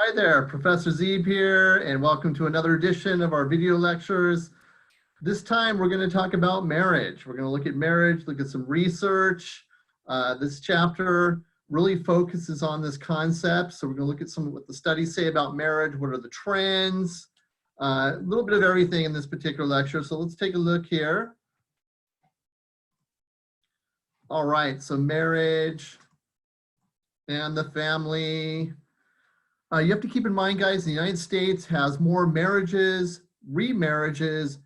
Hi there, Professor Zeeb here, and welcome to another edition of our video lectures. This time we're going to talk about marriage. We're going to look at marriage, look at some research. This chapter really focuses on this concept. So we're going to look at some of what the studies say about marriage, what are the trends, a little bit of everything in this particular lecture. So let's take a look here. All right, so marriage and the family. You have to keep in mind, guys, the United States has more marriages, remarriages,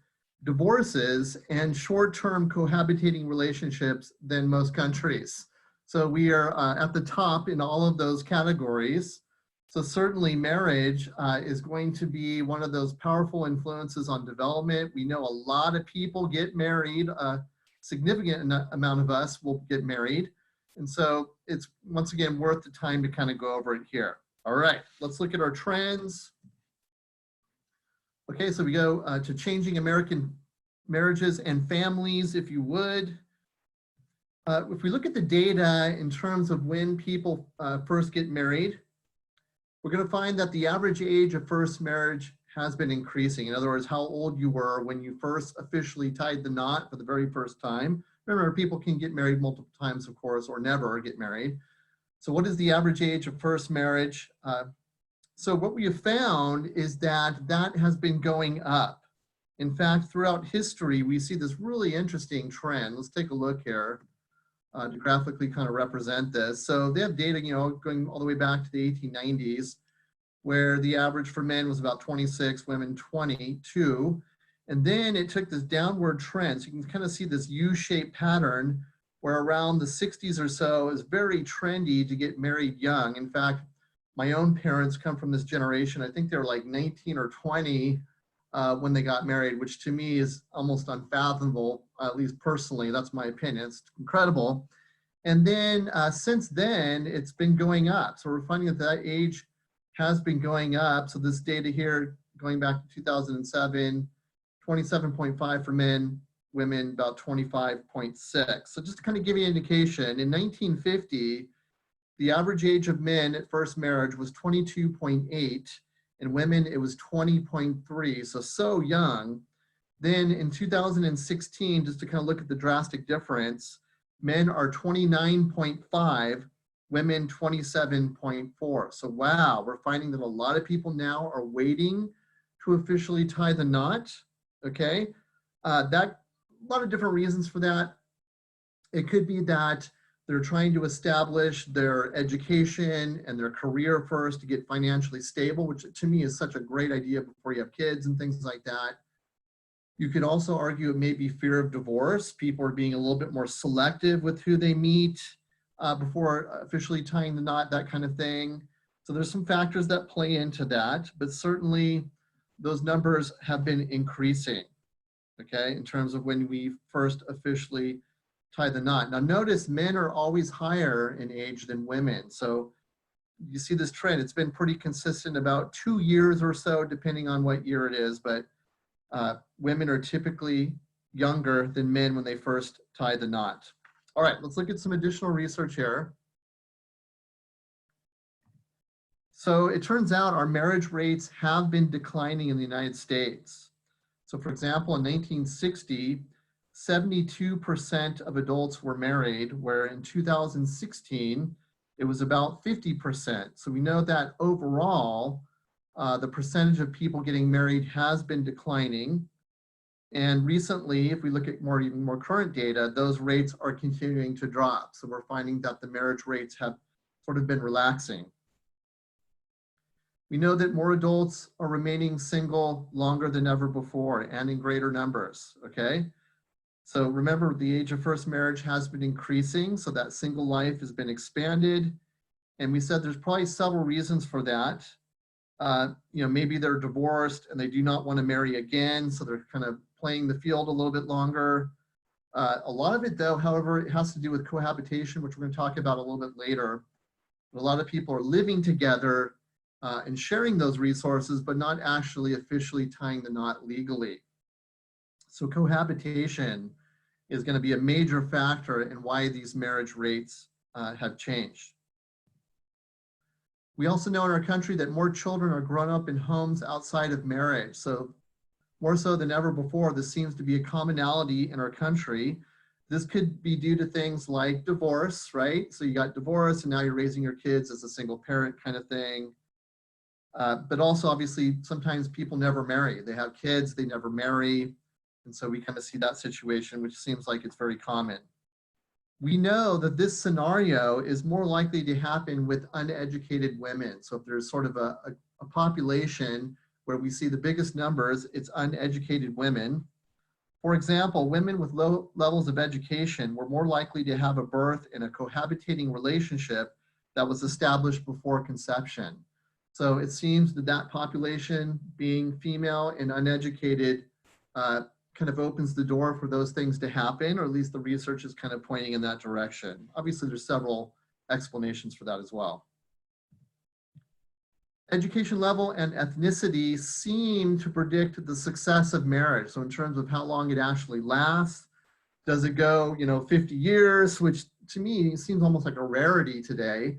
divorces, and short-term cohabitating relationships than most countries. So we are at the top in all of those categories. So certainly marriage is going to be one of those powerful influences on development. We know a lot of people get married. A significant amount of us will get married. And so it's, once again, worth the time to kind of go over it here. All right, let's look at our trends. Okay, so we go to changing American marriages and families, if you would. If we look at the data in terms of when people first get married, we're going to find that the average age of first marriage has been increasing. In other words, how old you were when you first officially tied the knot for the very first time. Remember, people can get married multiple times, of course, or never get married. So what is the average age of first marriage? So what we have found is that that has been going up. In fact, throughout history, we see this really interesting trend. Let's take a look here to graphically kind of represent this. So they have data, going all the way back to the 1890s, where the average for men was about 26, women 22. And then it took this downward trend. So you can kind of see this U-shaped pattern where around the 60s or so is very trendy to get married young. In fact, my own parents come from this generation. I think they were like 19 or 20 when they got married, which to me is almost unfathomable, at least personally. That's my opinion. It's incredible. And then since then, it's been going up. So we're finding that that age has been going up. So this data here, going back to 2007, 27.5 for men, women about 25.6. So just to kind of give you an indication, in 1950, the average age of men at first marriage was 22.8, and women it was 20.3, so young. Then in 2016, just to kind of look at the drastic difference, men are 29.5, women 27.4. So wow, we're finding that a lot of people now are waiting to officially tie the knot, okay? A lot of different reasons for that. It could be that they're trying to establish their education and their career first to get financially stable, which to me is such a great idea before you have kids and things like that. You could also argue it may be fear of divorce. People are being a little bit more selective with who they meet before officially tying the knot, that kind of thing. So there's some factors that play into that, but certainly those numbers have been increasing, okay, in terms of when we first officially tie the knot. Now notice men are always higher in age than women. So you see this trend, it's been pretty consistent about 2 years or so, depending on what year it is, but women are typically younger than men when they first tie the knot. All right, let's look at some additional research here. So it turns out our marriage rates have been declining in the United States. So for example, in 1960, 72% of adults were married, where in 2016, it was about 50%. So we know that overall, the percentage of people getting married has been declining. And recently, if we look at even more current data, those rates are continuing to drop. So we're finding that the marriage rates have sort of been relaxing. We know that more adults are remaining single longer than ever before and in greater numbers, okay? So remember, the age of first marriage has been increasing, so that single life has been expanded. And we said there's probably several reasons for that. Maybe they're divorced and they do not want to marry again, so they're kind of playing the field a little bit longer. A lot of it, though, however, it has to do with cohabitation, which we're going to talk about a little bit later. A lot of people are living together and sharing those resources, but not actually officially tying the knot legally. So cohabitation is going to be a major factor in why these marriage rates have changed. We also know in our country that more children are grown up in homes outside of marriage. So more so than ever before, this seems to be a commonality in our country. This could be due to things like divorce, right? So you got divorced and now you're raising your kids as a single parent kind of thing. But also obviously sometimes people never marry. They have kids, they never marry. And so we kind of see that situation, which seems like it's very common. We know that this scenario is more likely to happen with uneducated women. So if there's sort of a population where we see the biggest numbers, it's uneducated women. For example, women with low levels of education were more likely to have a birth in a cohabitating relationship that was established before conception. So it seems that that population, being female and uneducated, kind of opens the door for those things to happen, or at least the research is kind of pointing in that direction. Obviously, there's several explanations for that as well. Education level and ethnicity seem to predict the success of marriage. So in terms of how long it actually lasts, does it go, 50 years, which to me seems almost like a rarity today.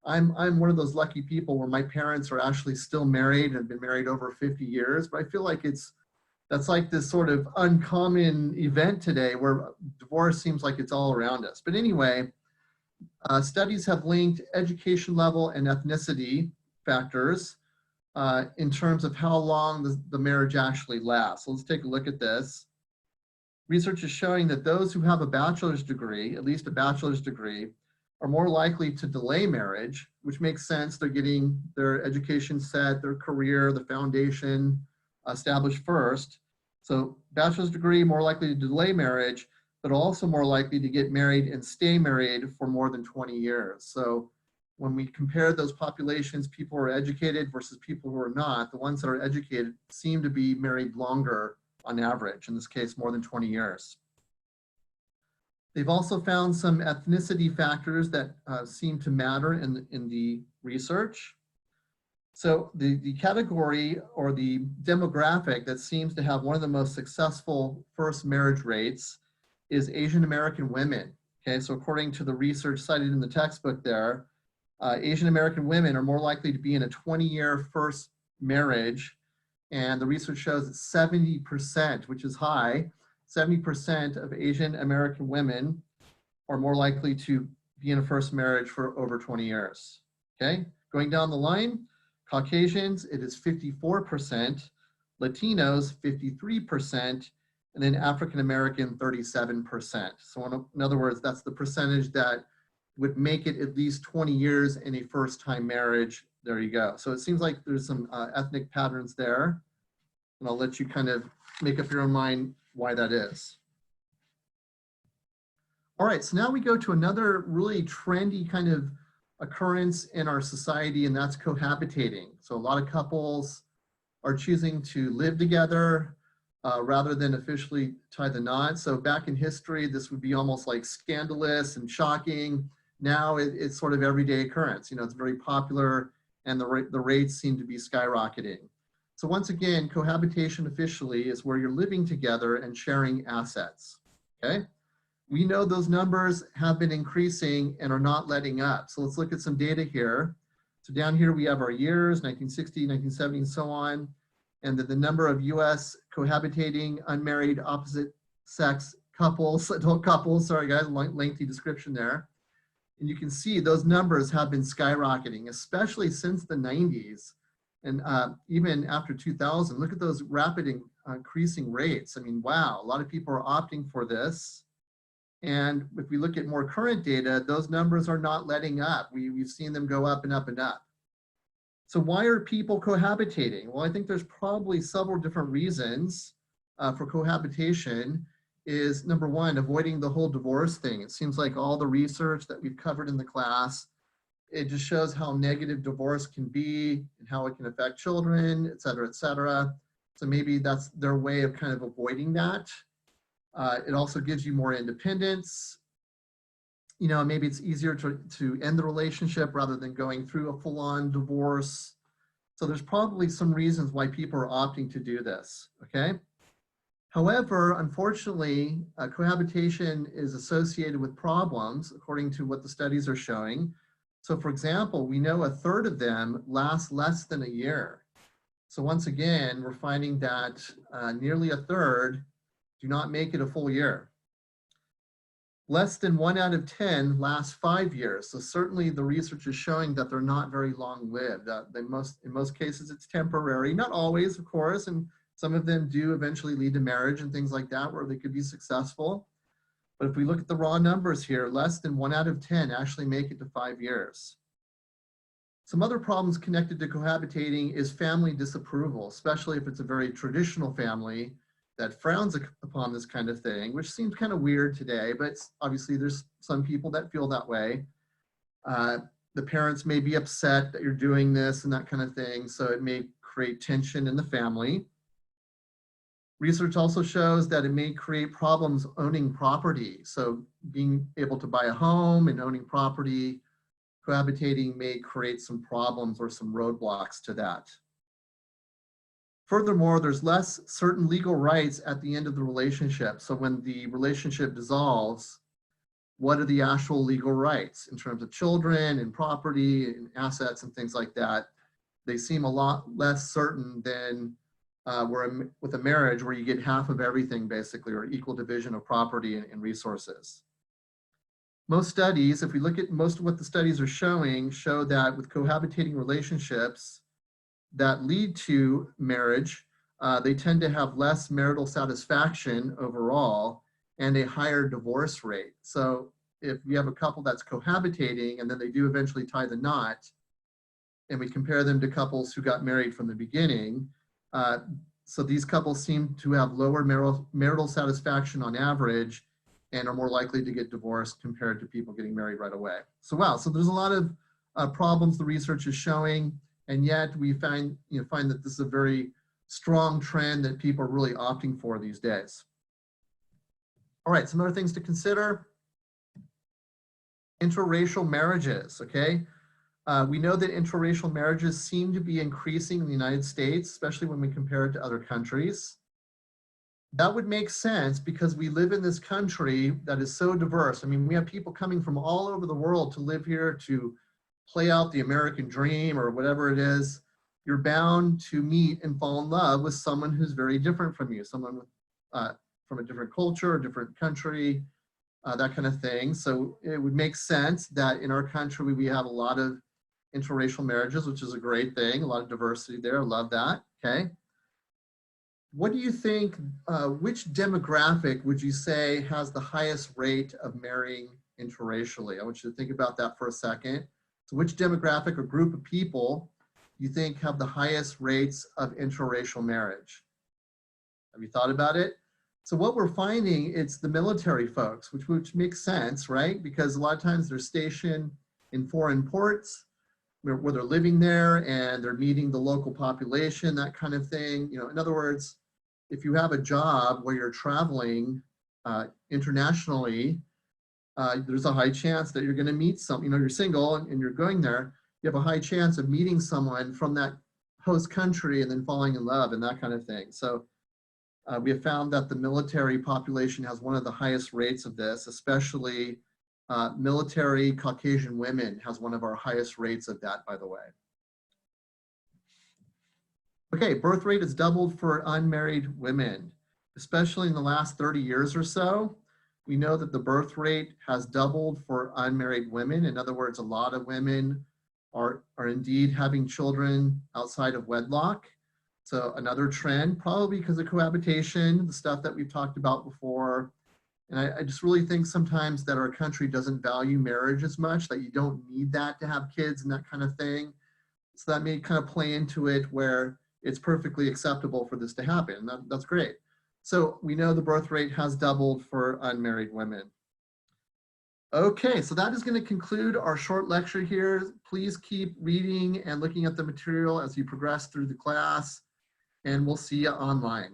I'm one of those lucky people where my parents are actually still married and have been married over 50 years, but I feel like that's like this sort of uncommon event today where divorce seems like it's all around us. But anyway, studies have linked education level and ethnicity factors in terms of how long the marriage actually lasts. So let's take a look at this. Research is showing that those who have a bachelor's degree, at least a bachelor's degree, are more likely to delay marriage, which makes sense. They're getting their education set, their career, the foundation established first. So bachelor's degree, more likely to delay marriage, but also more likely to get married and stay married for more than 20 years. So when we compare those populations, people who are educated versus people who are not, the ones that are educated seem to be married longer on average, in this case, more than 20 years. They've also found some ethnicity factors that seem to matter in the research. So the category or the demographic that seems to have one of the most successful first marriage rates is Asian American women. Okay, so according to the research cited in the textbook there, Asian American women are more likely to be in a 20-year first marriage. And the research shows that 70%, which is high, 70% of Asian American women are more likely to be in a first marriage for over 20 years. Okay, going down the line, Caucasians, it is 54%, Latinos, 53%, and then African American, 37%. So in other words, that's the percentage that would make it at least 20 years in a first-time marriage. There you go. So it seems like there's some ethnic patterns there, and I'll let you kind of make up your own mind why that is. All right, so now we go to another really trendy kind of occurrence in our society, and that's cohabitating. So a lot of couples are choosing to live together rather than officially tie the knot. So back in history, this would be almost like scandalous and shocking. Now it's sort of everyday occurrence. It's very popular, and the rates seem to be skyrocketing. So once again, cohabitation officially is where you're living together and sharing assets, okay? We know those numbers have been increasing and are not letting up. So let's look at some data here. So down here we have our years, 1960, 1970, and so on. And then the number of US cohabitating, unmarried, opposite sex couples, adult couples, sorry guys, lengthy description there. And you can see those numbers have been skyrocketing, especially since the 90s. And even after 2000, look at those rapid increasing rates. I mean, wow, a lot of people are opting for this. And if we look at more current data, those numbers are not letting up. We've seen them go up and up and up. So why are people cohabitating? Well, I think there's probably several different reasons for cohabitation. Is number one, avoiding the whole divorce thing. It seems like all the research that we've covered in the class, it just shows how negative divorce can be and how it can affect children, et cetera, et cetera. So maybe that's their way of kind of avoiding that. It also gives you more independence. Maybe it's easier to end the relationship rather than going through a full-on divorce. So there's probably some reasons why people are opting to do this, okay? However, unfortunately, cohabitation is associated with problems, according to what the studies are showing. So for example, we know 1/3 of them last less than a year. So once again, we're finding that nearly 1/3 do not make it a full year. Less than 1 out of 10 last 5 years. So certainly the research is showing that they're not very long-lived. In most cases, it's temporary. Not always, of course, and some of them do eventually lead to marriage and things like that where they could be successful. But if we look at the raw numbers here, less than 1 out of 10 actually make it to 5 years. Some other problems connected to cohabitating is family disapproval, especially if it's a very traditional family that frowns upon this kind of thing, which seems kind of weird today, but obviously there's some people that feel that way. The parents may be upset that you're doing this and that kind of thing, so it may create tension in the family. Research also shows that it may create problems owning property. So being able to buy a home and owning property, cohabitating may create some problems or some roadblocks to that. Furthermore, there's less certain legal rights at the end of the relationship. So when the relationship dissolves, what are the actual legal rights in terms of children and property and assets and things like that? They seem a lot less certain than with a marriage where you get half of everything basically, or equal division of property and resources. Most studies, if we look at most of what the studies are showing, show that with cohabitating relationships that lead to marriage, they tend to have less marital satisfaction overall and a higher divorce rate. So if we have a couple that's cohabitating and then they do eventually tie the knot, and we compare them to couples who got married from the beginning, so these couples seem to have lower marital satisfaction on average and are more likely to get divorced compared to people getting married right away. So wow, so there's a lot of problems the research is showing, and yet we find that this is a very strong trend that people are really opting for these days. All right, some other things to consider. Interracial marriages, okay? We know that interracial marriages seem to be increasing in the United States, especially when we compare it to other countries. That would make sense because we live in this country that is so diverse. I mean, we have people coming from all over the world to live here to play out the American dream or whatever it is. You're bound to meet and fall in love with someone who's very different from you, someone with, from a different culture, a different country, that kind of thing. So it would make sense that in our country, we have a lot of interracial marriages, which is a great thing, a lot of diversity there, I love that, okay? What do you think, which demographic would you say has the highest rate of marrying interracially? I want you to think about that for a second. So which demographic or group of people do you think have the highest rates of interracial marriage? Have you thought about it? So what we're finding, it's the military folks, which makes sense, right? Because a lot of times they're stationed in foreign ports where they're living there and they're meeting the local population, that kind of thing. In other words, if you have a job where you're traveling internationally, there's a high chance that you're going to meet some, you're single and you're going there, you have a high chance of meeting someone from that host country and then falling in love and that kind of thing. So we have found that the military population has one of the highest rates of this, especially military Caucasian women has one of our highest rates of that, by the way. Okay, birth rate has doubled for unmarried women, especially in the last 30 years or so. We know that the birth rate has doubled for unmarried women. In other words, a lot of women are indeed having children outside of wedlock. So another trend, probably because of cohabitation, the stuff that we've talked about before. And I just really think sometimes that our country doesn't value marriage as much, that you don't need that to have kids and that kind of thing. So that may kind of play into it where it's perfectly acceptable for this to happen. That's great. So we know the birth rate has doubled for unmarried women. Okay, so that is going to conclude our short lecture here. Please keep reading and looking at the material as you progress through the class, and we'll see you online.